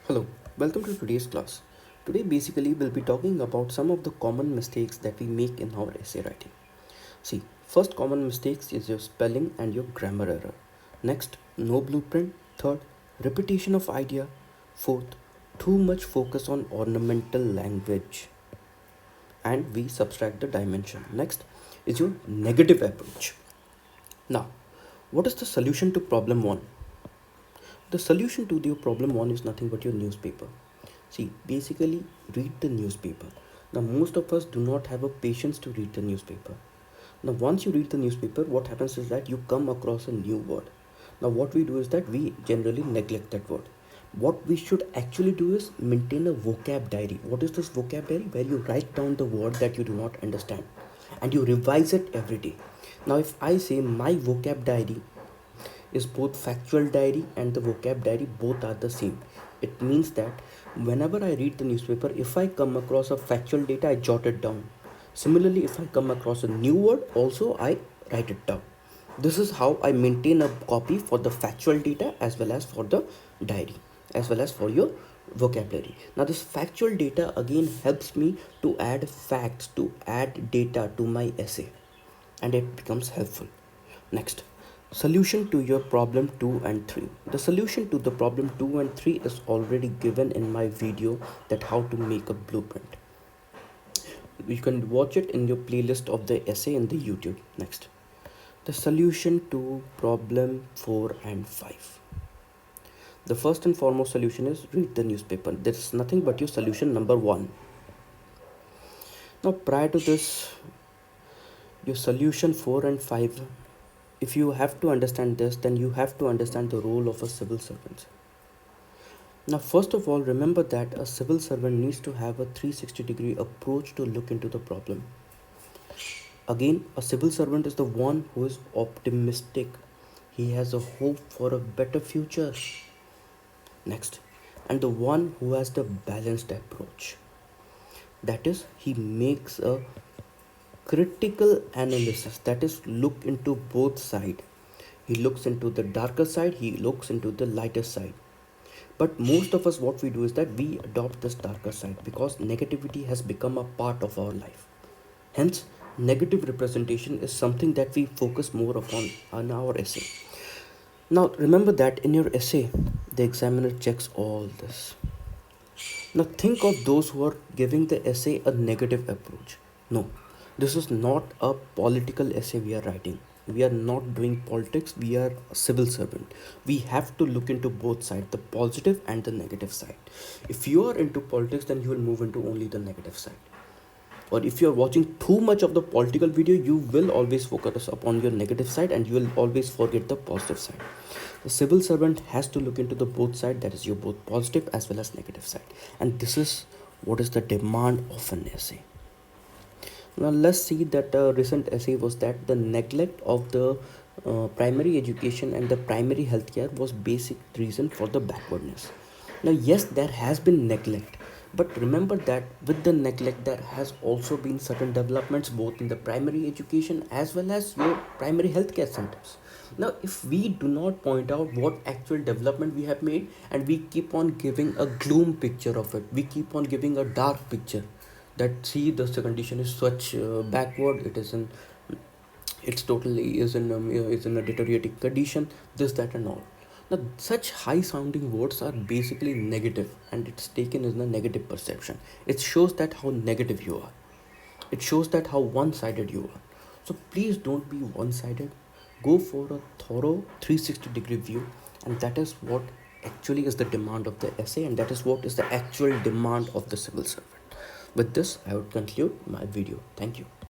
Hello, welcome to today's class. Today, basically, we'll be talking about some of the common mistakes that we make in our essay writing. See, first common mistakes is your spelling and your grammar error. Next, no blueprint. Third, repetition of idea. Fourth, too much focus on ornamental language. And we subtract the dimension. Next is your negative approach. Now, what is the solution to problem one? The solution to your problem one is nothing but your newspaper. See, basically, read the newspaper. Now, most of us do not have a patience to read the newspaper. Now, once you read the newspaper, what happens is that you come across a new word. Now, what we do is that we generally neglect that word. What we should actually do is maintain a vocab diary. What is this vocab diary? Where you write down the word that you do not understand and you revise it every day. Now, if I say my vocab diary is both factual diary and the vocab diary, both are the same. It means that whenever I read the newspaper, if I come across a factual data, I jot it down. Similarly, if I come across a new word, also I write it down. This is how I maintain a copy for the factual data as well as for the diary, as well as for your vocabulary. Now, this factual data again helps me to add facts, to add data to my essay, and it becomes helpful. Next, solution to your problem 2 and 3. The solution to the problem 2 and 3 is already given in my video, that how to make a blueprint. You can watch it in your playlist of the essay in the YouTube. Next, the solution to problem 4 and 5. The first and foremost solution is read the newspaper. There's nothing but your solution number 1. Now, prior to this, your solution 4 and 5, if you have to understand this, then you have to understand the role of a civil servant. Now, first of all, remember that a civil servant needs to have a 360-degree approach to look into the problem. Again, a civil servant is the one who is optimistic. He has a hope for a better future. Next, and the one who has the balanced approach. That is, he makes a critical analysis, that is, look into both sides. He looks into the darker side, he looks into the lighter side. But most of us, what we do is that we adopt this darker side because negativity has become a part of our life. Hence, negative representation is something that we focus more upon in our essay. Now, remember that in your essay, the examiner checks all this. Now, think of those who are giving the essay a negative approach. No, this is not a political essay we are writing. We are not doing politics, we are a civil servant. We have to look into both sides, the positive and the negative side. If you are into politics, then you will move into only the negative side. Or if you are watching too much of the political video, you will always focus upon your negative side and you will always forget the positive side. The civil servant has to look into the both side, that is your both positive as well as negative side. And this is what is the demand of an essay. Now let's see that a recent essay was that the neglect of the primary education and the primary healthcare was basic reason for the backwardness. Now yes, there has been neglect, but remember that with the neglect there has also been certain developments both in the primary education as well as your primary healthcare centers. Now if we do not point out what actual development we have made and we keep on giving a gloom picture of it, we keep on giving a dark picture, that see the condition is such backward, it is in, it's totally is in a deteriorating condition, this that and all. Now such high sounding words are basically negative and it's taken as a negative perception. It shows that how negative you are, it shows that how one-sided you are. So please don't be one-sided, go for a thorough 360-degree view, and that is what actually is the demand of the essay, and that is what is the actual demand of the civil servant. With this, I would conclude my video. Thank you.